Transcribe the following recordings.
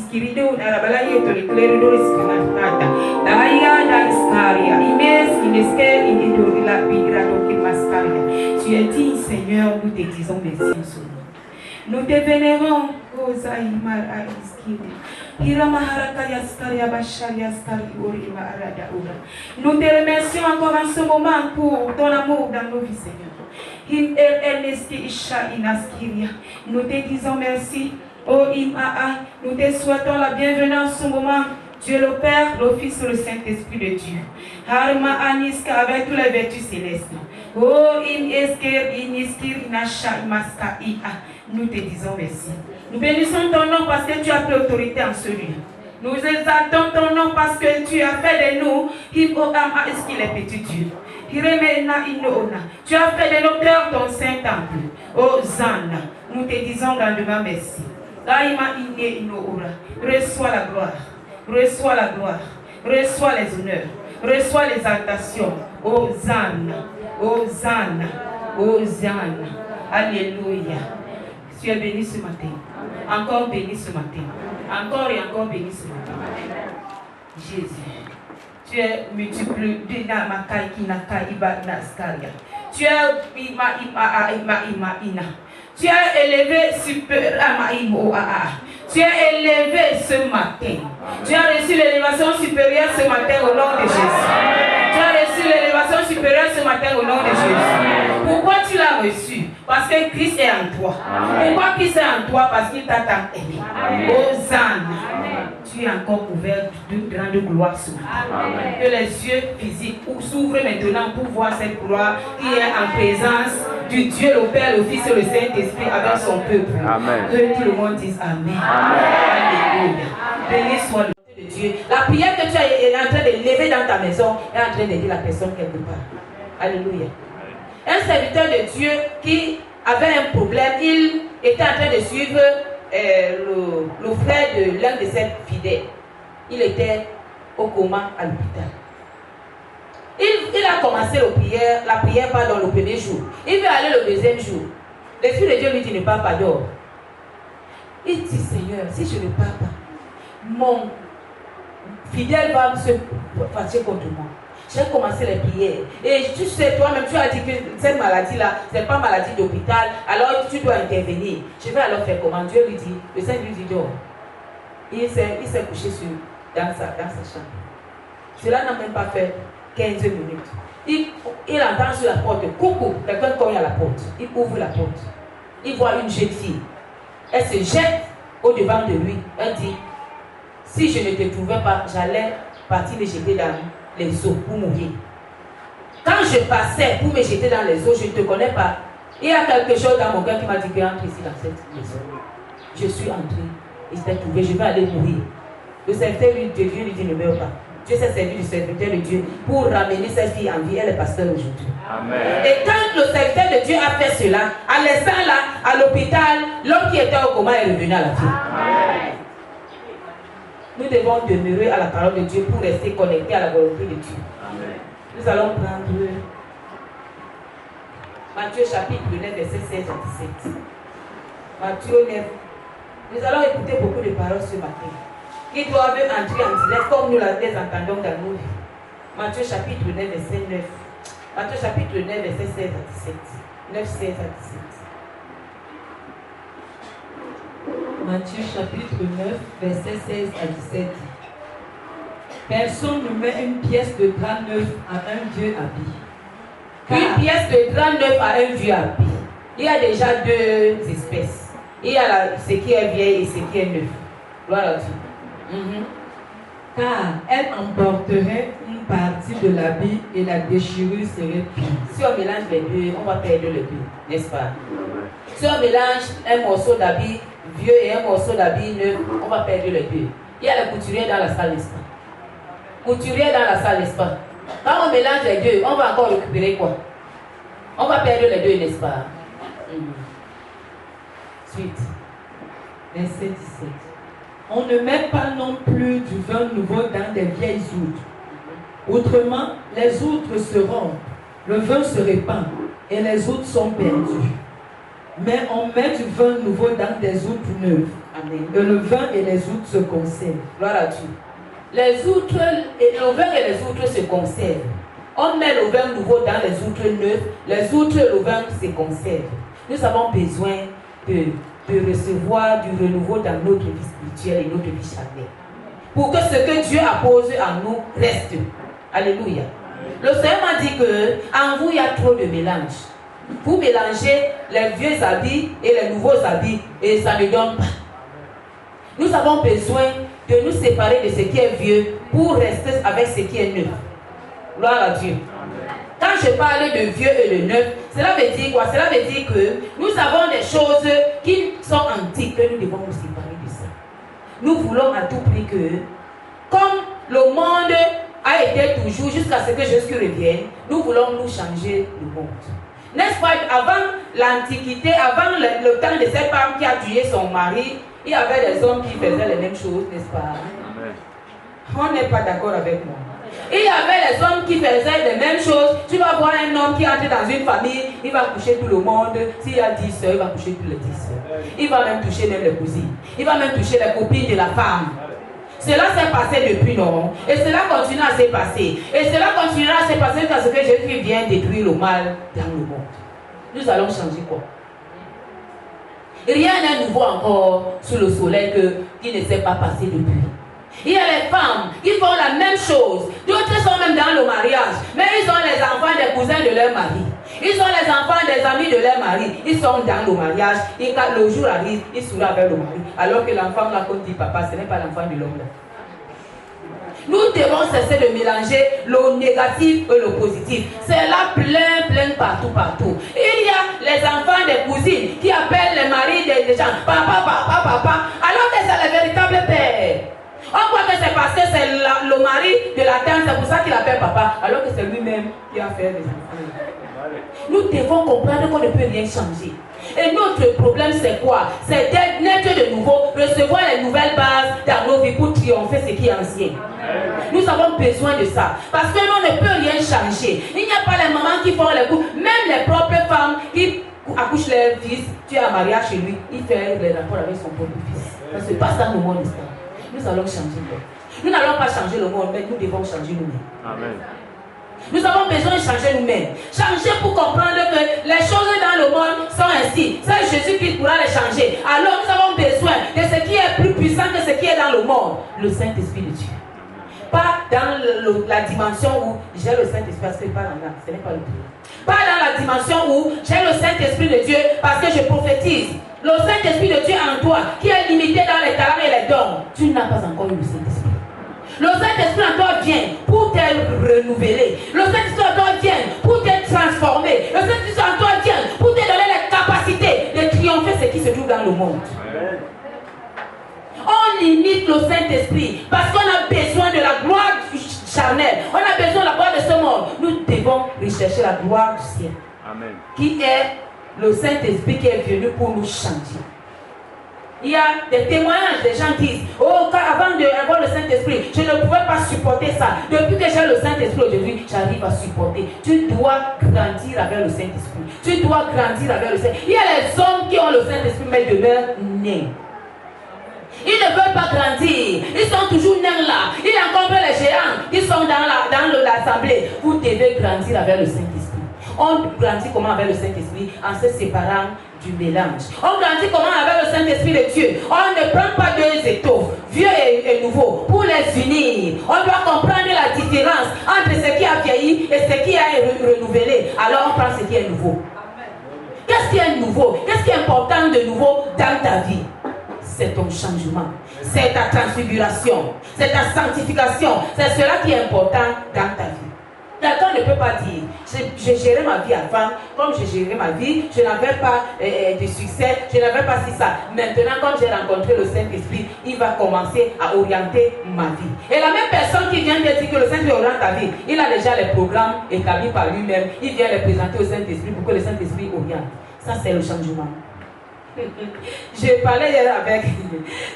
iskirido arabalayo to leclerido iskanata. Daya da iskaria. Imes inesker inido la bigrado qui mascaria. Tu es digne, Seigneur, nous te disons merci. Nous te vénérons, Ozaïmar à iskiri. Nous te remercions encore en ce moment pour ton amour dans nos vies, Seigneur. Nous te disons merci. Oh Imaa, nous te souhaitons la bienvenue en ce moment. Dieu le Père, le Fils et le Saint-Esprit de Dieu. Harma Aniska avec toutes les vertus célestes. Oh In Esker, In Iskir, Inasha, Imaska, Ia. Nous te disons merci. Nous bénissons ton nom parce que tu as pris autorité en ce lieu. Nous exaltons ton nom parce que tu as fait de nous Hibogama Eski les petits dieux. Hiremena Inoona. Tu as fait de nos cœurs ton saint temple. Oh Zana, nous te disons grandement merci. Daima Ine Inoora. Reçois la gloire. Reçois la gloire. Reçois les honneurs. Reçois l'exaltation. Oh Zana. Oh Zana. Oh Zana. Alléluia. Tu es béni ce matin. Encore béni ce matin. Encore et encore béni ce matin. Jésus. Tu es multiple. Tu es Ima. Tu es élevé supérieur. Tu es élevé ce matin. Tu as reçu l'élévation supérieure ce matin au nom de Jésus. Tu as reçu l'élévation supérieure ce matin au nom de Jésus. Pourquoi tu l'as reçu? Parce que Christ est en toi. Pourquoi Christ est en toi? Parce qu'il t'a tant aimé. Hosanna. Tu es encore couvert de grande gloire ce matin. Que les yeux physiques s'ouvrent maintenant pour voir cette gloire qui est en présence du Dieu, le Père, le Fils et le Saint-Esprit avec son peuple. Amen. Que tout le monde dise Amen. Alléluia. Béni soit le nom de Dieu. La prière que tu es en train de lever dans ta maison est en train d'aider la personne quelque part. Alléluia. Un serviteur de Dieu qui avait un problème, il était en train de suivre le frère de l'un de ses fidèles. Il était au coma à l'hôpital. Il a commencé la prière le premier jour. Il veut aller le deuxième jour. L'Esprit de Dieu lui dit ne pars pas dehors. Il dit Seigneur, si je ne pars pas, mon fidèle va se fâcher contre moi. J'ai commencé les prières. Et tu sais, toi-même, tu as dit que cette maladie-là, ce n'est pas une maladie d'hôpital, alors tu dois intervenir. Je vais alors faire comment? Dieu lui dit, le Seigneur lui dit, dehors. Il s'est couché dans sa chambre. Cela n'a même pas fait 15 minutes. Il entend sur la porte, coucou, quelqu'un cogne à la porte. Il ouvre la porte. Il voit une jeune fille. Elle se jette au-devant de lui. Elle dit, si je ne te trouvais pas, j'allais partir me jeter dans les eaux pour mourir. Quand je passais pour me jeter dans les eaux, je ne te connais pas. Il y a quelque chose dans mon cœur qui m'a dit que entre ici dans cette maison. Je suis entré, il s'est trouvé, je vais aller mourir. Le serviteur de Dieu lui dit ne meurs pas. Dieu s'est servi du serviteur de Dieu pour ramener cette fille en vie. Elle est pasteur aujourd'hui. Et quand le serviteur de Dieu a fait cela, à l'instant là, à l'hôpital, l'homme qui était au coma est revenu à la vie. Amen. Nous devons demeurer à la parole de Dieu pour rester connectés à la volonté de Dieu. Amen. Nous allons prendre Matthieu chapitre 9, verset 16 à 17. Matthieu 9. Nous allons écouter beaucoup de paroles ce matin qui doivent entrer en direct comme nous les entendons dans nos vies. Matthieu chapitre 9, verset 9. Matthieu chapitre 9, verset 16 à 17. 9, 16 à 17. Matthieu chapitre 9, verset 16 à 17. Personne ne met une pièce de drap neuf à un vieux habit. Une pièce de drap neuf à un vieux habit. Il y a déjà deux espèces. Il y a ce qui est vieil et ce qui est neuf. Gloire à Dieu. Car elle emporterait une partie de l'habit et la déchirure serait pire. Si on mélange les deux, on va perdre les deux, n'est-ce pas? Si on mélange un morceau d'habit vieux et un morceau d'habit neuf, on va perdre les deux. Il y a les couturiers dans la salle, n'est-ce pas? Couturiers dans la salle, n'est-ce pas? Quand on mélange les deux, on va encore récupérer quoi? On va perdre les deux, n'est-ce pas? Suite. Verset 17. On ne met pas non plus du vin nouveau dans des vieilles outres. Autrement, les outres se rompent, le vin se répand et les outres sont perdues. Mais on met du vin nouveau dans des outres neuves. Amen. Et le vin et les outres se conservent. Gloire à Dieu. Les outres, le vin et les outres se conservent. On met le vin nouveau dans les outres neufs. Les outres et le vin se conservent. Nous avons besoin de recevoir du renouveau dans notre vie spirituelle et notre vie charnelle. Pour que ce que Dieu a posé en nous reste. Alléluia. Le Seigneur m'a dit qu'en vous, il y a trop de mélange. Vous mélangez les vieux habits et les nouveaux habits et ça ne donne pas. Nous avons besoin de nous séparer de ce qui est vieux pour rester avec ce qui est neuf. Gloire à Dieu. Quand je parle de vieux et de neuf, cela veut dire quoi? Cela veut dire que nous avons des choses qui sont antiques que nous devons nous séparer de ça. Nous voulons à tout prix que, comme le monde a été toujours jusqu'à ce que Jésus revienne, nous voulons nous changer le monde. N'est-ce pas? Avant l'Antiquité, avant le temps de cette femme qui a tué son mari, il y avait des hommes qui faisaient les mêmes choses, n'est-ce pas? Amen. On n'est pas d'accord avec moi. Il y avait les hommes qui faisaient les mêmes choses. Tu vas voir un homme qui entre dans une famille, il va coucher tout le monde. S'il y a 10 soeurs, il va coucher tous les 10 soeurs. Il va même toucher même les cousines. Il va même toucher les copines de la femme. Cela s'est passé depuis non. Et cela continue à se passer. Et cela continuera à se passer jusqu'à ce que Jésus vienne détruire le mal dans le monde. Nous allons changer quoi? Rien n'est nouveau encore sous le soleil qui ne s'est pas passé depuis. Il y a les femmes qui font la même chose. D'autres sont même dans le mariage. Mais ils ont les enfants des cousins de leur mari. Ils ont les enfants des amis de leur mari. Ils sont dans le mariage. Et quand le jour arrive, ils sourient avec le mari. Alors que l'enfant là, comme dit papa, ce n'est pas l'enfant de l'homme là. Nous devons cesser de mélanger le négatif et le positif. C'est là plein partout. Il y a les enfants des cousines qui appellent les maris des gens papa, alors que c'est le véritable père. On croit que c'est parce que c'est le mari de la tante, c'est pour ça qu'il appelle papa, alors que c'est lui-même qui a fait les enfants. Nous devons comprendre qu'on ne peut rien changer. Et notre problème c'est quoi? C'est d'être naître de nouveau, recevoir les nouvelles bases dans nos vies pour triompher ce qui est ancien. Nous avons besoin de ça. Parce que nous ne pouvons rien changer. Il n'y a pas les mamans qui font les coups, même les propres femmes qui accouchent leur fils, tu es en mariage chez lui, il fait les rapports avec son propre fils. Parce que pas ça le monde est ça. Nous allons changer. Nous n'allons pas changer le monde, mais nous devons changer nous-mêmes. Amen. Nous avons besoin de changer nous-mêmes. Changer pour comprendre que les choses dans le monde sont ainsi. C'est Jésus-Christ pourra les changer. Alors nous avons besoin de ce qui est plus puissant que ce qui est dans le monde. Le Saint-Esprit de Dieu. Pas dans la dimension où j'ai le Saint-Esprit parce que pas dans là. Ce n'est pas le problème. Pas dans la dimension où j'ai le Saint-Esprit de Dieu parce que je prophétise. Le Saint-Esprit de Dieu en toi, qui est limité dans les talents et les dons, tu n'as pas encore eu le Saint-Esprit. Le Saint-Esprit en toi vient pour te renouveler. Le Saint-Esprit en toi vient pour te transformer. Le Saint-Esprit en toi vient pour te donner les capacités de triompher ce qui se trouve dans le monde. Amen. On limite le Saint-Esprit parce qu'on a besoin de la gloire charnelle. On a besoin de la gloire de ce monde. Nous devons rechercher la gloire du ciel. Amen. Qui est le Saint-Esprit qui est venu pour nous changer. Il y a des témoignages, des gens disent, oh, avant d'avoir le Saint-Esprit, je ne pouvais pas supporter ça. Depuis que j'ai le Saint-Esprit aujourd'hui, j'arrive à supporter. Tu dois grandir avec le Saint-Esprit. Tu dois grandir avec le Saint-Esprit. Il y a les hommes qui ont le Saint-Esprit, mais demeurent nés. Ils ne veulent pas grandir. Ils sont toujours nés là. Ils encombrent les géants. Ils sont dans l'assemblée. Vous devez grandir avec le Saint-Esprit. On grandit comment avec le Saint-Esprit? En se séparant du mélange. On grandit comment avec le Saint-Esprit de Dieu? On ne prend pas deux étoffes, vieux et nouveau, pour les unir. On doit comprendre la différence entre ce qui a vieilli et ce qui a renouvelé. Alors on prend ce qui est nouveau. Qu'est-ce qui est nouveau? Qu'est-ce qui est important de nouveau dans ta vie? C'est ton changement, c'est ta transfiguration, c'est ta sanctification. C'est cela qui est important dans ta vie. Quelqu'un ne peut pas dire, j'ai géré ma vie avant, comme j'ai géré ma vie, je n'avais pas de succès, je n'avais pas si ça. Maintenant, comme j'ai rencontré le Saint-Esprit, il va commencer à orienter ma vie. Et la même personne qui vient de dire que le Saint-Esprit oriente ta vie, il a déjà les programmes établis par lui-même, il vient les présenter au Saint-Esprit pour que le Saint-Esprit oriente. Ça, c'est le changement. J'ai parlé hier avec,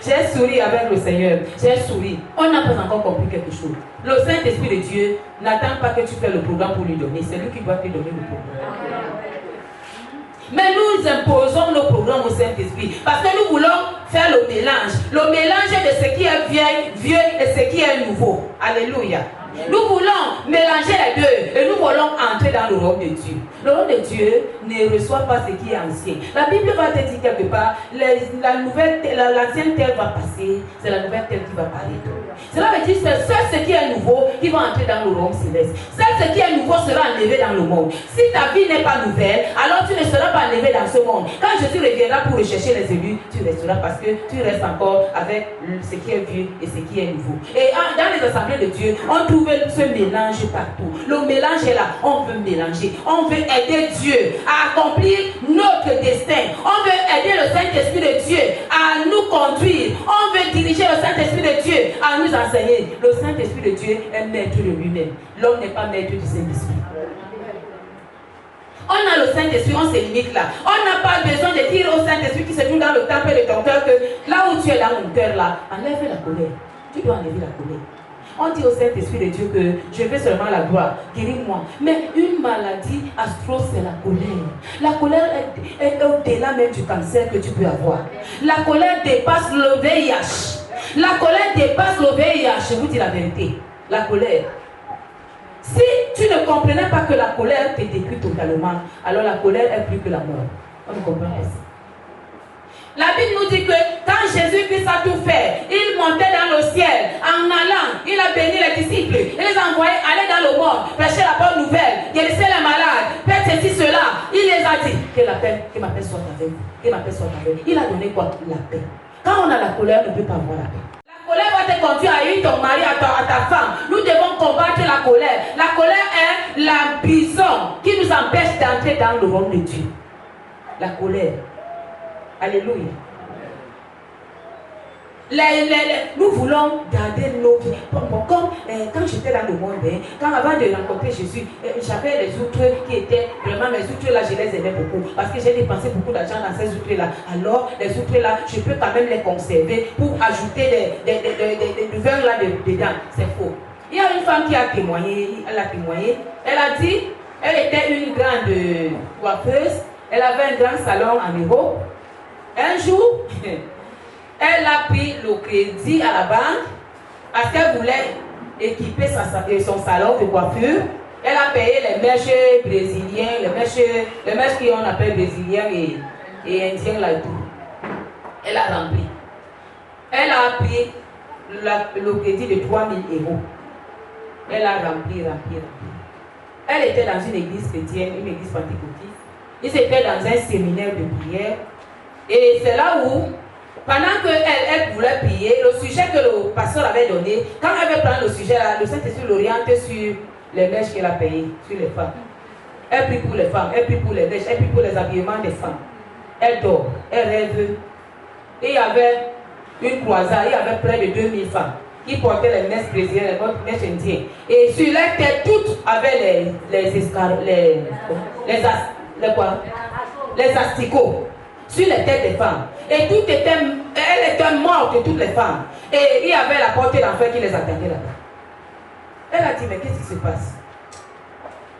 j'ai souri avec le Seigneur, j'ai souri. On n'a pas encore compris quelque chose. Le Saint-Esprit de Dieu n'attend pas que tu fasses le programme pour lui donner, c'est lui qui doit te donner le programme. Mais nous imposons nos programmes au Saint-Esprit parce que nous voulons faire le mélange de ce qui est vieux et ce qui est nouveau. Alléluia. Nous voulons mélanger les deux et nous voulons entrer dans le royaume de Dieu. Le royaume de Dieu ne reçoit pas ce qui est ancien. La Bible va te dire quelque part, l'ancienne terre va passer, c'est la nouvelle terre qui va paraître. Cela veut dire que seul ce qui est nouveau qui va entrer dans le royaume céleste. Seul ce qui est nouveau sera enlevé dans le monde. Si ta vie n'est pas nouvelle, alors tu ne seras pas enlevé dans ce monde. Quand Jésus reviendra pour rechercher les élus, tu resteras parce que tu restes encore avec ce qui est vieux et ce qui est nouveau. Et dans les assemblées de Dieu, on trouve ce mélange partout. Le mélange est là. On veut mélanger. On veut aider Dieu à accomplir notre destin. On veut aider le Saint-Esprit de Dieu à nous conduire. On veut diriger le Saint-Esprit de Dieu à nous enseigner. Le Saint-Esprit de Dieu est maître de lui-même. L'homme n'est pas maître du Saint-Esprit. On a le Saint-Esprit, on se limite là. On n'a pas besoin de dire au Saint-Esprit qui se trouve dans le temple de ton cœur que là où tu es dans mon cœur là, enlève la colère. Tu dois enlever la colère. On dit au Saint-Esprit de Dieu que je veux seulement la gloire, guéris-moi. Mais une maladie astro, c'est la colère. La colère est au-delà même du cancer que tu peux avoir. La colère dépasse le VIH. La colère dépasse le VIH, je vous dis la vérité. La colère. Si tu ne comprenais pas que la colère te détruit totalement, alors la colère est plus que la mort. On ne comprend pas ça. La Bible nous dit que quand Jésus-Christ a tout fait, il montait dans le ciel. En allant, il a béni les disciples. Il les a envoyés aller dans le monde, prêcher la bonne nouvelle, guérir les malades, faire ceci, cela. Il les a dit que ma paix soit avec vous. Que ma paix soit avec vous. Il a donné quoi? La paix. Quand on a la colère, on ne peut pas avoir la paix. La colère va te conduire à ir ton mari, à ta femme. Nous devons combattre la colère. La colère est la prison qui nous empêche d'entrer dans le royaume de Dieu. La colère. Alléluia. Nous voulons garder nos vies. Comme quand j'étais dans le monde, avant de rencontrer Jésus, j'avais les outres qui étaient vraiment, mes outres là, je les aimais beaucoup. Parce que j'ai dépensé beaucoup d'argent dans ces outres là. Alors, les outres là, je peux quand même les conserver pour ajouter du vin là dedans. C'est faux. Il y a une femme qui a témoigné, elle a dit, elle était une grande coiffeuse, elle avait un grand salon en Europe. Un jour, elle a pris le crédit à la banque parce qu'elle voulait équiper son salon de coiffure. Elle a payé les mèches brésiliens, les mèches qu'on appelle brésiliens et indiens là et tout. Elle a rempli. Elle a pris le crédit de 3 000 €. Elle a rempli. Elle était dans une église chrétienne, une église pentecôtiste. Ils étaient dans un séminaire de prière. Et c'est là où, pendant qu'elle voulait prier, le sujet que le pasteur avait donné, quand elle veut prendre le sujet là, le Saint-Esprit l'oriente sur les mèches qu'elle a payées, sur les femmes. Elle prie pour les femmes, elle prie pour les mèches, elle prie pour les habillements des femmes. Elle dort, elle rêve. Et il y avait une croisade, il y avait près de 2000 femmes qui portaient les mèches brésiliennes, les mèches indiennes. Et sur leur tête, toutes avaient les asticots sur les têtes des femmes. Et elle était morte, toutes les femmes. Et il y avait la porte d'enfer qui les attendait là-bas. Elle a dit, mais qu'est-ce qui se passe?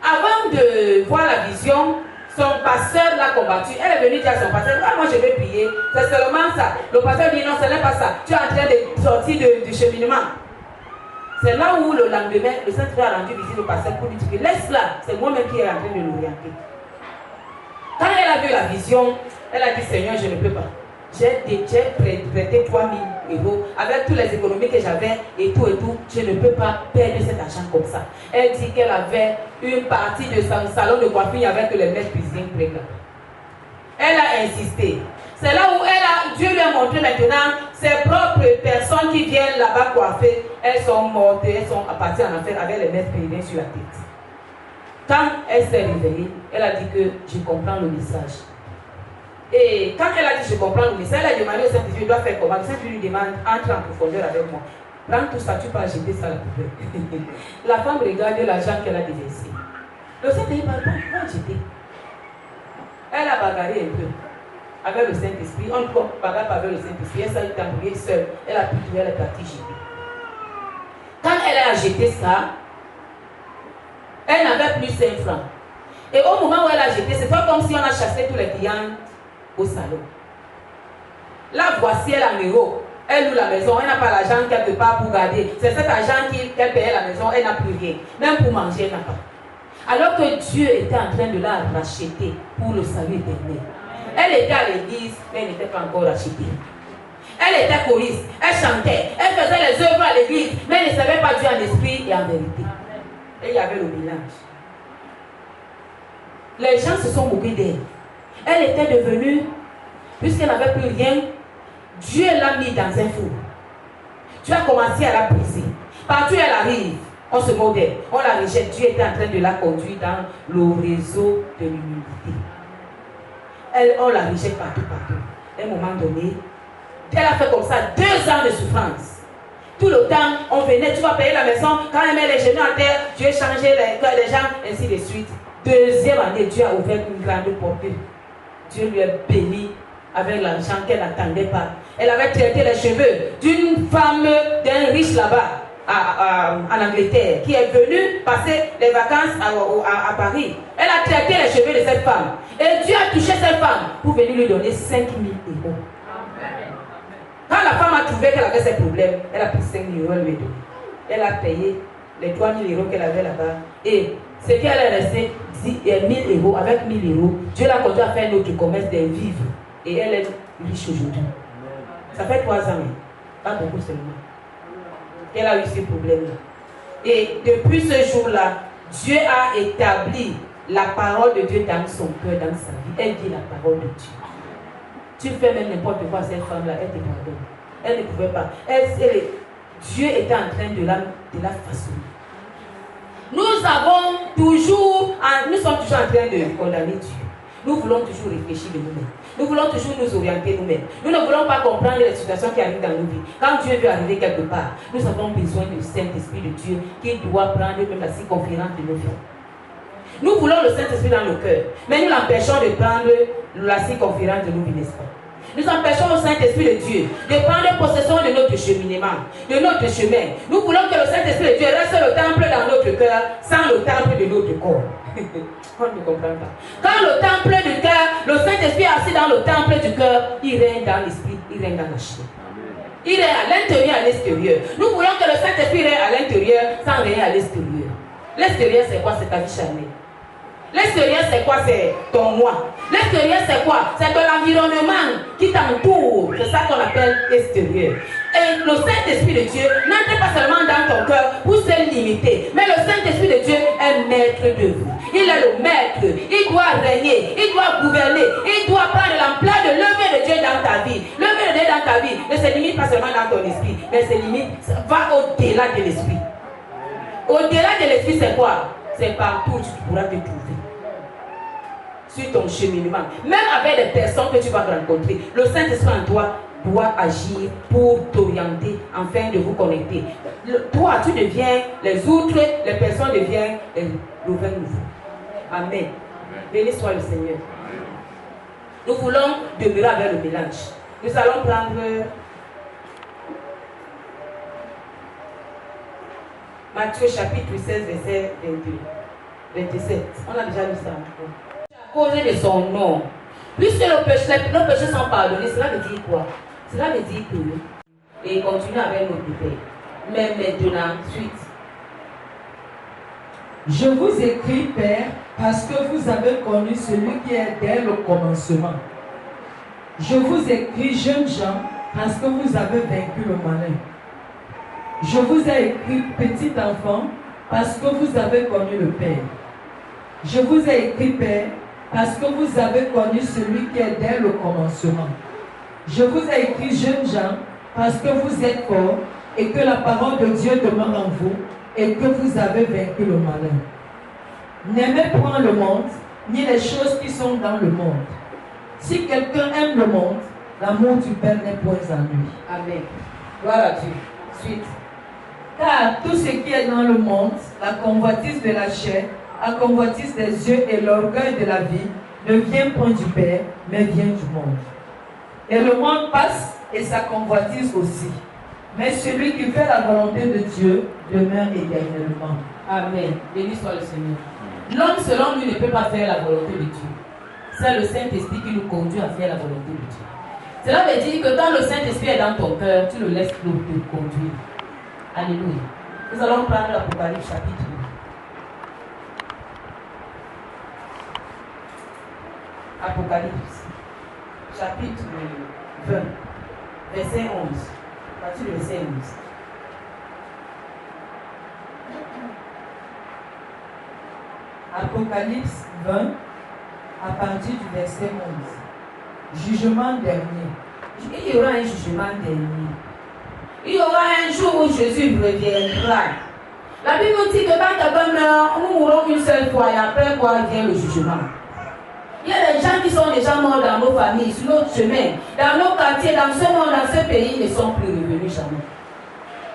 Avant de voir la vision, son pasteur l'a combattu. Elle est venue dire à son pasteur, ah, moi je vais prier, c'est seulement ça. Le pasteur dit, non, ce n'est pas ça. Tu es en train de sortir du cheminement. C'est là où le lendemain, le Saint-Esprit a rendu visite au pasteur pour lui dire, laisse-la, c'est moi-même qui est en train de l'orienter. Quand elle a vu la vision, elle a dit, Seigneur, je ne peux pas. J'ai prêté 3 000 € avec toutes les économies que j'avais et tout. Je ne peux pas perdre cet argent comme ça. Elle dit qu'elle avait une partie de son salon de coiffure avec les mèches brésiliennes près là. Elle a insisté. C'est là où Dieu lui a montré maintenant ses propres personnes qui viennent là-bas coiffer. Elles sont mortes, elles sont parties en enfer avec les mèches brésiliennes sur la tête. Quand elle s'est réveillée, elle a dit que je comprends le message. Et quand elle a dit je comprends le message, elle a demandé au Saint-Esprit, je dois faire comment? Le Saint-Esprit lui demande, entre en profondeur avec moi. Prends tout ça, tu peux jeter ça à la poubelle. La femme regarde l'argent qu'elle a déversé. Le Saint-Esprit va jeter. Elle a bagarré un peu avec le Saint-Esprit. On ne peut pas bagarrer avec le Saint-Esprit. Elle s'est embrouillée seule. Elle a pu trouver, elle est partie jeter. Quand elle a jeté ça, elle n'avait plus 5 francs. Et au moment où elle a jeté, c'est pas comme si on a chassé tous les clients au salon. Là, voici elle en euros. Elle loue la maison, elle n'a pas l'argent quelque part pour garder. C'est cet argent qu'elle payait la maison, elle n'a plus rien. Même pour manger, elle n'a pas. Alors que Dieu était en train de la racheter pour le salut éternel. Elle était à l'église, mais elle n'était pas encore rachetée. Elle était choriste, elle chantait, elle faisait les œuvres à l'église, mais elle ne savait pas Dieu en esprit et en vérité. Et il y avait le mélange. Les gens se sont moqués d'elle. Elle était devenue, puisqu'elle n'avait plus rien, Dieu l'a mis dans un four. Dieu a commencé à la briser. Partout où elle arrive, on se moque d'elle, on la rejette. Dieu était en train de la conduire dans le réseau de l'humilité. On la rejette partout. À un moment donné, elle a fait comme ça 2 ans de souffrance. Tout le temps, on venait, tu vas payer la maison. Quand elle met les genoux à terre, Dieu changeait les gens, ainsi de suite. 2e année, Dieu a ouvert une grande porte. Dieu lui a béni avec l'argent qu'elle n'attendait pas. Elle avait traité les cheveux d'une femme, d'un riche là-bas, en Angleterre, qui est venue passer les vacances à Paris. Elle a traité les cheveux de cette femme. Et Dieu a touché cette femme pour venir lui donner 5 000 euros. Quand la femme a trouvé qu'elle avait ces problèmes, elle a pris 5 000 euros, elle lui a donné. Elle a payé les 3 000 euros qu'elle avait là-bas. Et ce qu'elle est restée, 1 000 euros, avec 1 000 euros, Dieu l'a conduit à faire un autre commerce des vivres. Et elle est riche aujourd'hui. Ça fait 3 ans, pas beaucoup seulement. Elle a eu ce problème-là. Et depuis ce jour-là, Dieu a établi la parole de Dieu dans son cœur, dans sa vie. Elle dit la parole de Dieu. Tu fais même n'importe quoi à cette femme-là, elle te pardonne. Elle ne pouvait pas. Dieu était en train de la façonner. Nous sommes toujours en train de condamner Dieu. Nous voulons toujours réfléchir de nous-mêmes. Nous voulons toujours nous orienter nous-mêmes. Nous ne voulons pas comprendre les situations qui arrivent dans nos vies. Quand Dieu veut arriver quelque part, nous avons besoin du Saint-Esprit de Dieu qui doit prendre même la circonférence de nos vies. Nous voulons le Saint-Esprit dans nos cœurs, mais nous l'empêchons de prendre la circonférence de nos vies, n'est-ce pas? Nous empêchons le Saint-Esprit de Dieu de prendre possession de notre cheminement, de notre chemin. Nous voulons que le Saint-Esprit de Dieu reste le temple dans notre cœur, sans le temple de notre corps. On ne comprend pas. Quand le temple du cœur, le Saint-Esprit est assis dans le temple du cœur, il règne dans l'esprit, il règne dans la chair. Il règne à l'intérieur et à l'extérieur. Nous voulons que le Saint-Esprit règne à l'intérieur sans régner à l'extérieur. L'extérieur, c'est quoi? C'est ta vie charnelle. L'extérieur, c'est quoi? C'est ton moi. L'extérieur, c'est quoi? C'est l'environnement qui t'entoure. C'est ça qu'on appelle extérieur. Et le Saint-Esprit de Dieu n'entre pas seulement dans ton cœur pour se limiter. Mais le Saint-Esprit de Dieu est maître de vous. Il est le maître. Il doit régner. Il doit gouverner. Il doit prendre l'ampleur de l'œuvre de Dieu dans ta vie. L'œuvre de Dieu dans ta vie ne se limite pas seulement dans ton esprit, mais se limite, va au-delà de l'esprit. Au-delà de l'esprit, c'est quoi? C'est partout où tu pourras te trouver. Sur ton cheminement. Même avec les personnes que tu vas rencontrer, le Saint-Esprit en toi doit agir pour t'orienter afin de vous connecter. Toi, tu deviens les autres, les personnes deviennent le vin nouveau. Amen. Béni soit le Seigneur. Nous voulons demeurer avec le mélange. Nous allons prendre Matthieu chapitre 16, verset 27. On a déjà lu ça. À cause de son nom. Puisque nos péchés sont pardonnés, cela veut dire quoi? Cela veut dire que, et continue avec notre Père. Mais maintenant, suite. Je vous écris, Père, parce que vous avez connu celui qui est dès le commencement. Je vous écris, jeunes gens, parce que vous avez vaincu le malin. Je vous ai écrit, petit enfant, parce que vous avez connu le Père. Je vous ai écrit, Père, parce que vous avez connu celui qui est dès le commencement. Je vous ai écrit, jeunes gens, parce que vous êtes forts et que la parole de Dieu demeure en vous et que vous avez vaincu le malin. N'aimez point le monde, ni les choses qui sont dans le monde. Si quelqu'un aime le monde, l'amour du Père n'est point en lui. Amen. Gloire à Dieu. Suite. Car tout ce qui est dans le monde, la convoitise de la chair, la convoitise des yeux et l'orgueil de la vie, ne vient point du Père, mais vient du monde. Et le monde passe et sa convoitise aussi. Mais celui qui fait la volonté de Dieu demeure éternellement. Amen. Béni soit le Seigneur. L'homme selon lui ne peut pas faire la volonté de Dieu. C'est le Saint-Esprit qui nous conduit à faire la volonté de Dieu. Cela veut dire que quand le Saint-Esprit est dans ton cœur, tu le laisses te conduire. Alléluia. Nous allons prendre l'Apocalypse chapitre 1. Apocalypse chapitre 20, verset 11. À partir du verset 11. Apocalypse 20, à partir du verset 11. Jugement dernier. Il y aura un jugement dernier. Il y aura un jour où Jésus reviendra. La Bible nous dit que quand quelqu'un meurt, nous mourrons une seule fois et après quoi vient le jugement. Il y a des gens qui sont déjà morts dans nos familles, sur notre chemin, dans nos quartiers, dans ce monde, dans ce pays, ils ne sont plus revenus jamais.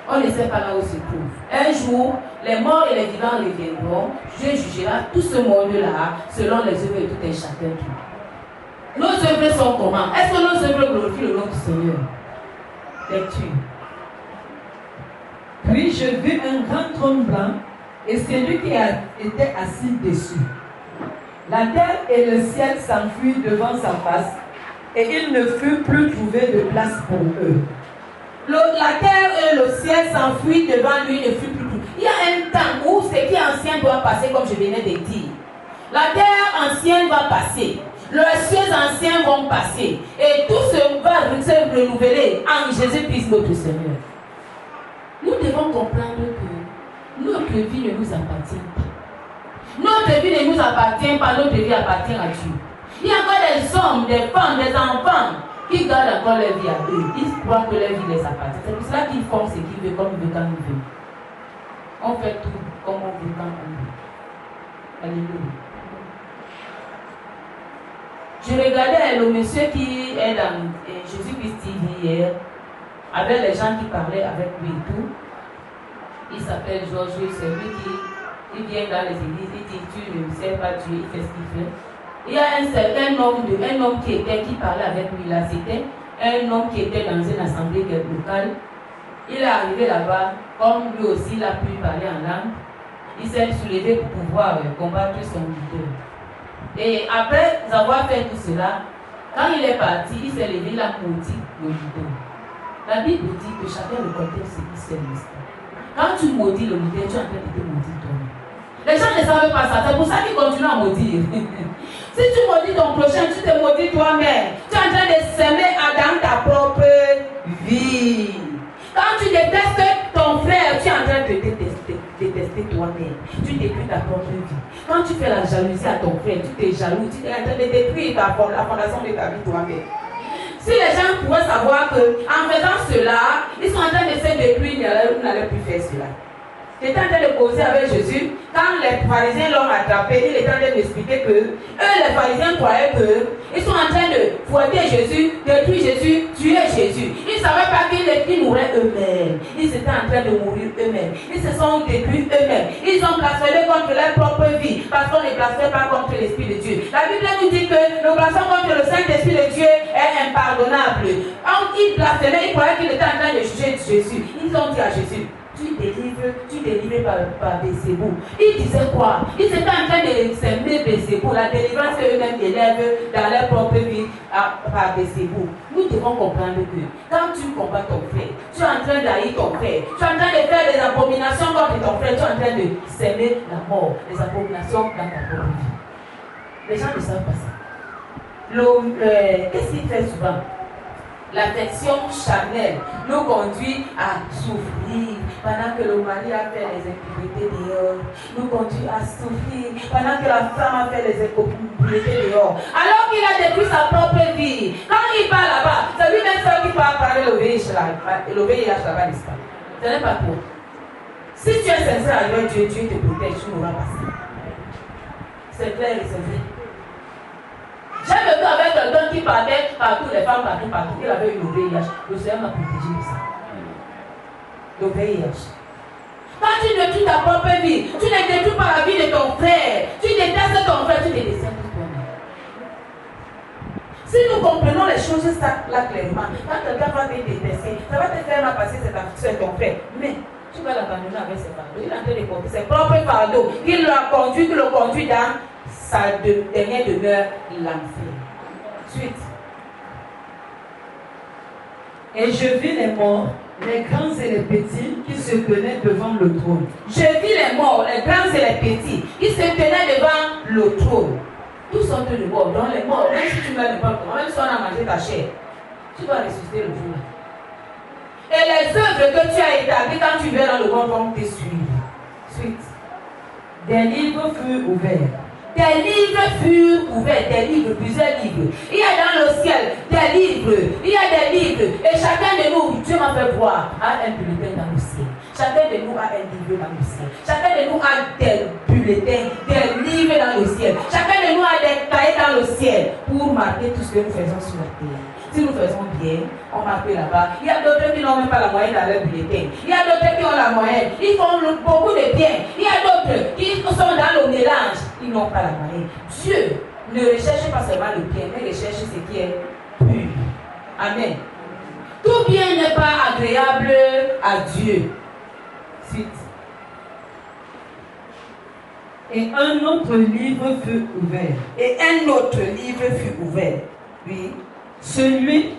On ne sait pas là où se trouve. Un jour, les morts et les vivants reviendront. Dieu jugera tout ce monde-là selon les œuvres de tout un chacun. Nos œuvres sont comment? Est-ce que nos œuvres glorifient le nom du Seigneur? Lecture. Puis je vis un grand trône blanc et celui qui était assis dessus. La terre et le ciel s'enfuirent devant sa face et il ne fut plus trouvé de place pour eux. La terre et le ciel s'enfuient devant lui, ne fut plus. Il y a un temps où ce qui est ancien doit passer, comme je venais de dire. La terre ancienne va passer. Les cieux anciens vont passer. Et tout va se renouveler en Jésus-Christ notre Seigneur. Nous devons comprendre que notre vie ne nous appartient pas. Notre vie ne nous appartient pas, notre vie appartient à Dieu. Il y a encore des hommes, des femmes, des enfants qui gardent encore leur vie à eux. Ils croient que leur vie les appartient. C'est pour cela qu'ils font ce qu'ils veulent, comme ils veulent, quand ils veulent. On fait tout comme on veut, quand on veut. Alléluia. Je regardais le monsieur qui est dans Jésus-Christ TV hier, avec les gens qui parlaient avec lui et tout. Il s'appelle Georges, c'est lui qui vient dans les églises, il dit tu ne sais pas Dieu, il fait ce qu'il fait. Il y a un homme qui parlait avec lui là, c'était un homme qui était dans une assemblée locale. Il est arrivé là-bas, comme lui aussi il a pu parler en langue, il s'est soulevé pour pouvoir combattre son leader. Et après avoir fait tout cela, quand il est parti, il s'est levé, il a maudit le leader. La Bible dit que chacun reconnaît ce qui s'est mis. Quand tu maudis le leader, tu es en train de te maudire toi-même. Les gens ne savent pas ça, c'est pour ça qu'ils continuent à maudire. Si tu maudis ton prochain, tu te maudis toi-même. Tu es en train de s'aimer dans ta propre vie. Quand tu détestes ton frère, tu es en train de détester toi-même. Tu détruis ta propre vie. Quand tu fais la jalousie à ton frère, tu t'es jaloux, tu es en train de détruire la fondation de ta vie toi-même. Si les gens pouvaient savoir qu'en faisant cela, ils sont en train de se détruire, ils n'allaient plus faire cela. J'étais en train de causer avec Jésus. Quand les pharisiens l'ont attrapé, il était en train d'expliquer que eux, les pharisiens croyaient qu'ils sont en train de fouetter Jésus, détruire Jésus, tuer Jésus. Ils ne savaient pas qu'ils mouraient eux-mêmes. Ils étaient en train de mourir eux-mêmes. Ils se sont détruits eux-mêmes. Ils ont blasphémé contre leur propre vie parce qu'on ne blasphème pas contre l'Esprit de Dieu. La Bible nous dit que le blasphème contre le Saint-Esprit de Dieu est impardonnable. Quand ils blasphémaient, ils croyaient qu'ils étaient en train de juger Jésus. Ils ont dit à Jésus, tu délivres par Bézébou. Ils disaient quoi? Ils étaient en train de s'aimer Bézébou, la délivrance qu'eux-mêmes élèvent dans leur propre vie par Bézébou. Nous devons comprendre que quand tu combats ton frère, tu es en train d'haïr ton frère, tu es en train de faire des abominations contre ton frère, tu es en train de s'aimer la mort, des abominations dans ta propre vie. Les gens ne savent pas ça. Qu'est-ce qu'il fait souvent? L'affection charnelle nous conduit à souffrir pendant que le mari a fait les impuretés dehors. Nous conduit à souffrir pendant que la femme a fait les impuretés dehors. Alors qu'il a détruit sa propre vie. Quand il part là-bas, c'est lui-même seul qui part parler le VIH là. Et le VIH là-bas disparaît. Ce n'est pas toi. Si tu es sincère avec Dieu, Dieu te protège, tu n'auras pas ça. C'est clair et c'est vrai. J'ai vécu avec quelqu'un qui parlait partout, les femmes partout, il avait eu le VIH. Le Seigneur m'a protégé de ça. Le VIH. Quand tu détruis ta propre vie, tu ne détruis pas la vie de ton frère. Tu détestes ton frère, tu te détestes toi-même. Si nous comprenons les choses là clairement, quand quelqu'un va te détester, ça va te faire mal passer c'est ton frère. Mais Tu vas l'abandonner avec ses fardeaux. Il est en train de porter ses propres fardeaux. Il le conduit dans sa dernière demeure, l'enfer. Suite. Et je vis les morts, les grands et les petits, qui se tenaient devant le trône. Je vis les morts, les grands et les petits, qui se tenaient devant le trône. Tous sont de morts, donc les morts, même si tu meurs de pas, même si on a mangé ta chair, tu vas ressusciter le jour. Et les œuvres que tu as établies quand tu viens dans le monde vont te suivre. Suite. Des livres furent ouverts. Des livres furent ouverts, des livres, plusieurs livres. Il y a dans le ciel des livres, il y a des livres. Et chacun de nous, Dieu m'a fait voir, a un bulletin dans le ciel. Chacun de nous a un livre dans le ciel. Chacun de nous a des bulletins, des livres dans le ciel. Chacun de nous a des cahiers dans le ciel pour marquer tout ce que nous faisons sur la terre. Si nous faisons bien, on marque là-bas. Il y a d'autres qui n'ont même pas la moyenne dans leur bulletin. Il y a d'autres qui ont la moyenne. Ils font beaucoup de bien. Il y a d'autres qui sont dans le mélange. Ils n'ont pas la moyenne. Dieu ne recherche pas seulement le bien, mais recherche ce qui est pur. Amen. Tout bien n'est pas agréable à Dieu. Suite. Et un autre livre fut ouvert. Et un autre livre fut ouvert. Oui. Celui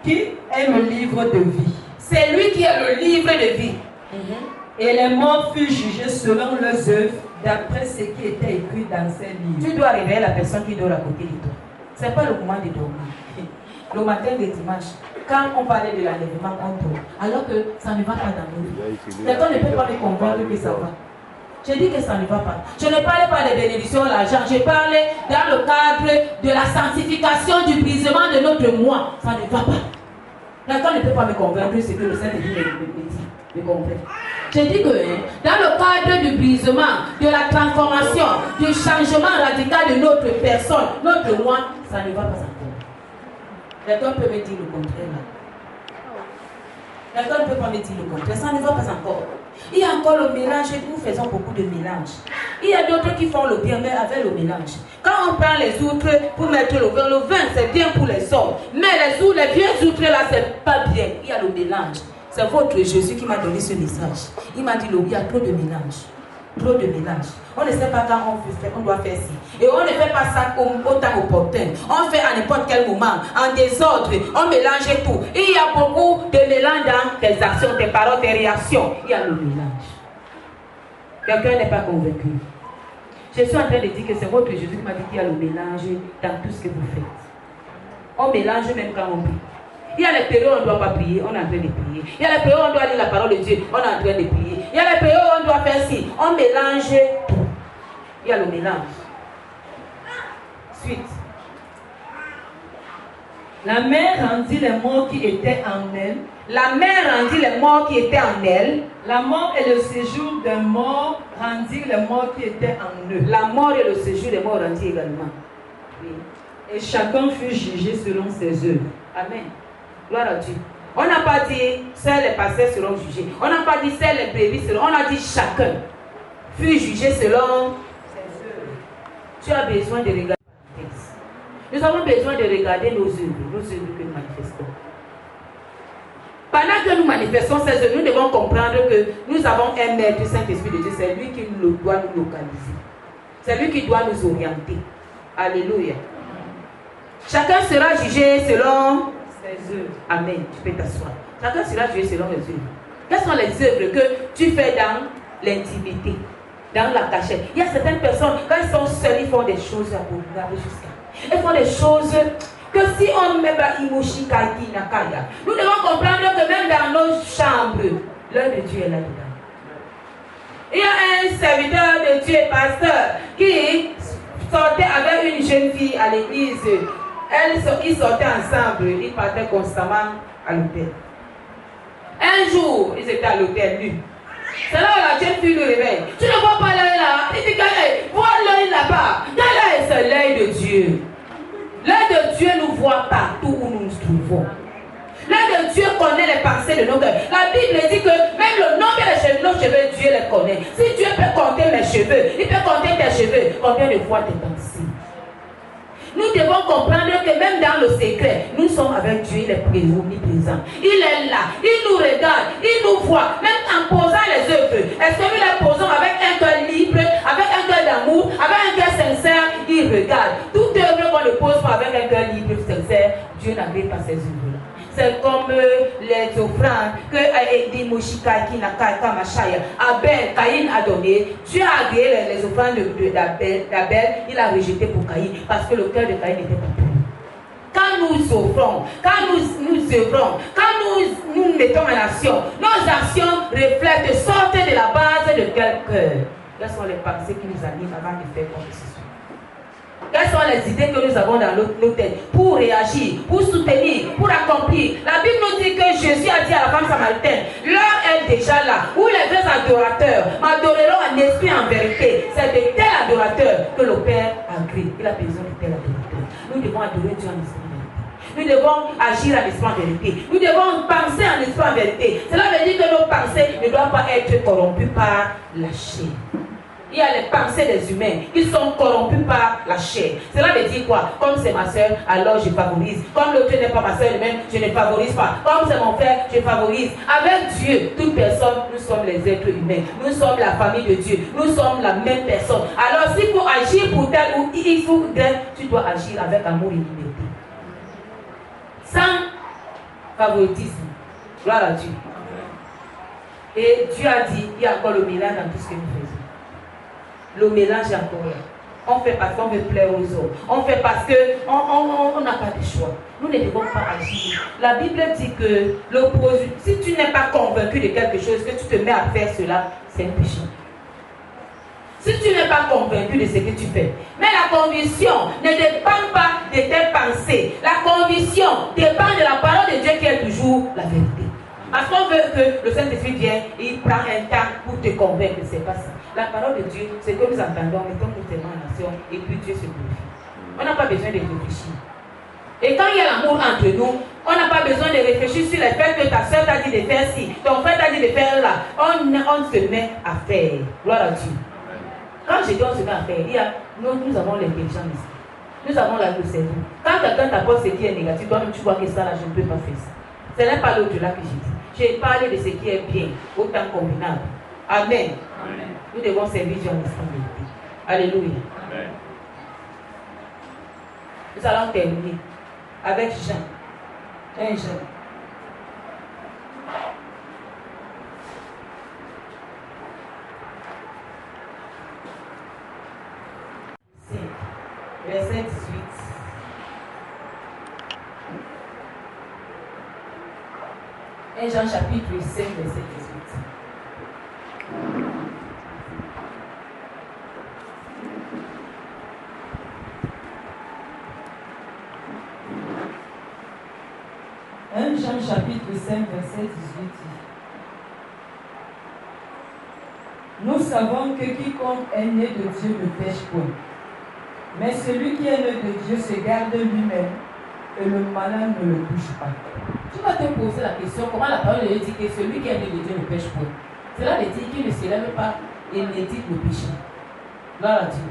qui est le livre de vie. C'est lui qui est le livre de vie. Et les morts furent jugés selon leurs œuvres, d'après ce qui était écrit dans ces livres. Tu dois réveiller la personne qui dort à côté de toi. Ce n'est pas le moment de dormir. Le matin de dimanche, quand on parlait de l'enlèvement, on dort. Alors que ça ne va pas dans nos vies. Quelqu'un ne peut pas me convaincre que ça va. Je dis que ça ne va pas. Je ne parlais pas des bénédictions, l'argent. Je parlais dans le cadre de la sanctification du brisement de notre moi. Ça ne va pas. Quelqu'un ne peut pas me convaincre ce que le Saint-Esprit me dit. Me comprend. Je dis que dans le cadre du brisement, de la transformation, du changement radical de notre personne, notre moi, ça ne va pas encore. Quelqu'un peut me dire le contraire là. Quelqu'un ne peut pas me dire le contraire. Ça ne va pas encore. Il y a encore le mélange, nous faisons beaucoup de mélange. Il y a d'autres qui font le bien, mais avec le mélange. Quand on prend les outres pour mettre le vin c'est bien pour les hommes. Mais les vieux outres là, c'est pas bien. Il y a le mélange. C'est votre Jésus qui m'a donné ce message. Il m'a dit, il y a trop de mélange. Trop de mélange. On ne sait pas quand on doit faire ci. Et on ne fait pas ça autant opportun. On fait à n'importe quel moment, en désordre. On mélange tout. Il y a beaucoup de mélange dans tes actions, tes paroles, tes réactions. Il y a le mélange. Quelqu'un n'est pas convaincu. Je suis en train de dire que c'est votre Jésus qui m'a dit qu'il y a le mélange dans tout ce que vous faites. On mélange même quand on prie. Il y a les périodes où on ne doit pas prier, on est en train de prier. Il y a les périodes où on doit lire la parole de Dieu, on est en train de prier. Il y a les périodes où on doit faire ci, on mélange tout. Il y a le mélange. Suite. La mer rendit les morts qui étaient en elle. La mer rendit les morts qui étaient en elle. La mort et le séjour des morts rendirent les morts qui étaient en eux. La mort et le séjour des morts rendit également. Oui. Et chacun fut jugé selon ses œuvres. Amen. Gloire à Dieu. On n'a pas dit seuls les pasteurs seront jugés. On n'a pas dit seuls les brebis seront. On a dit chacun fut jugé selon ses œuvres. Tu as besoin de regarder le texte. Nous avons besoin de regarder nos œuvres que nous manifestons. Pendant que nous manifestons ces œuvres, nous devons comprendre que nous avons un maître, Saint-Esprit de Dieu. C'est lui qui doit nous localiser. C'est lui qui doit nous orienter. Alléluia. Chacun sera jugé selon ses œuvres. Amen. Tu peux t'asseoir. Chacun sera jugé selon les œuvres. Quelles sont les œuvres que tu fais dans l'intimité, dans la cachette? Il y a certaines personnes, quand ils sont seuls, ils font des choses abominables jusqu'à. Ils font des choses que si on met Imoshi Kaiki Nakaya, nous devons comprendre que même dans nos chambres, l'œuvre de Dieu est là-dedans. Il y a un serviteur de Dieu, pasteur, qui sortait avec une jeune fille à l'église. Ils sortaient ensemble, ils partaient constamment à l'hôtel. Un jour, ils étaient à l'hôtel nus. C'est là où la jeune fille le réveille. Tu ne vois pas l'œil là? Il dit, vois l'œil là-bas. L'œil, c'est l'œil de Dieu. L'œil de Dieu nous voit partout où nous nous trouvons. L'œil de Dieu connaît les pensées de nos cœurs. La Bible dit que même le nombre de nos cheveux, Dieu les connaît. Si Dieu peut compter mes cheveux, il peut compter tes cheveux. Combien de fois tes pensées? Nous devons comprendre que même dans le secret, nous sommes avec Dieu, il est omniprésent. Il est là, il nous regarde, il nous voit. Même en posant ces œuvres-là. C'est comme les offrandes que Abel, Caïn a donné. Dieu a agréé les offrandes d'Abel, il a rejeté pour Caïn parce que le cœur de Caïn n'était pas pur. Quand nous offrons, quand nous œuvrons, quand nous mettons en action, nos actions reflètent, sortent de la base de quel cœur? Quelles sont les pensées qui nous animent avant de faire quoi que ce soit? Quelles sont les idées que nous avons dans nos têtes pour réagir, pour soutenir, pour accomplir? La Bible nous dit que Jésus a dit à la femme samaritaine, l'heure est déjà là, où les vrais adorateurs m'adoreront en esprit et en vérité. C'est de tel adorateur que le Père agrée. Il a besoin de tel adorateur. Nous devons adorer Dieu en esprit et en vérité. Nous devons agir en esprit en vérité. Nous devons penser en esprit en vérité. Cela veut dire que nos pensées ne doivent pas être corrompues par la chair. Il y a les pensées des humains qui sont corrompus par la chair. Cela veut dire quoi? Comme c'est ma soeur, alors je favorise. Comme l'autre n'est pas ma soeur, même je ne favorise pas. Comme c'est mon frère, je favorise. Avec Dieu, toute personne, nous sommes les êtres humains. Nous sommes la famille de Dieu. Nous sommes la même personne. Alors s'il faut agir pour tel ou il faut tel, tu dois agir avec amour et liberté. Sans favoritisme. Gloire à Dieu. Et Dieu a dit, il y a encore le mélange dans tout ce que nous faisons. Le mélange est encore là. On fait parce qu'on veut plaire aux autres. On fait parce qu'on n'a pas de choix. Nous ne devons pas agir. La Bible dit que si tu n'es pas convaincu de quelque chose, que tu te mets à faire cela, c'est un péché. Si tu n'es pas convaincu de ce que tu fais. Mais la conviction ne dépend pas de tes pensées. La conviction dépend de la parole de Dieu qui est toujours la vérité. Parce qu'on veut que le Saint-Esprit vienne et il prend un temps pour te convaincre. C'est pas ça. La parole de Dieu, c'est que nous entendons, mettons nous tellement en action et puis Dieu se glorifie. On n'a pas besoin de réfléchir. Et quand il y a l'amour entre nous, on n'a pas besoin de réfléchir sur le fait que ta soeur t'a dit de faire ci, ton frère t'a dit de faire là. On se met à faire. Gloire à Dieu. Quand je dis on se met à faire, nous avons l'intelligence ici. Nous avons le cerveau. Quand quelqu'un t'apporte ce qui est négatif, toi-même tu vois que ça là, je ne peux pas faire ça. Ce n'est pas l'au-delà que j'ai dit. J'ai parlé de ce qui est bien, autant combinable. Amen. Amen. Nous devons servir Dieu en vérité. Alléluia. Amen. Nous allons terminer avec Jean. Un Jean. Verset 18. 1 Jean chapitre 5, verset 18. Jean chapitre 5, verset 18. Nous savons que quiconque est né de Dieu ne pêche point. Mais celui qui est né de Dieu se garde lui-même et le malin ne le touche pas. Tu vas te poser la question, comment la parole de Dieu dit que celui qui est né de Dieu ne pêche point? Cela veut dire qu'il ne se lève pas et médite le péché. Gloire à Dieu.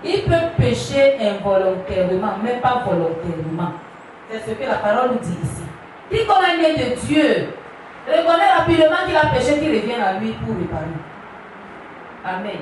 Il peut pécher involontairement, mais pas volontairement. C'est ce que la parole nous dit ici. Quiconque est né de Dieu reconnaît rapidement qu'il a péché, qu'il revient à lui pour réparer. Amen.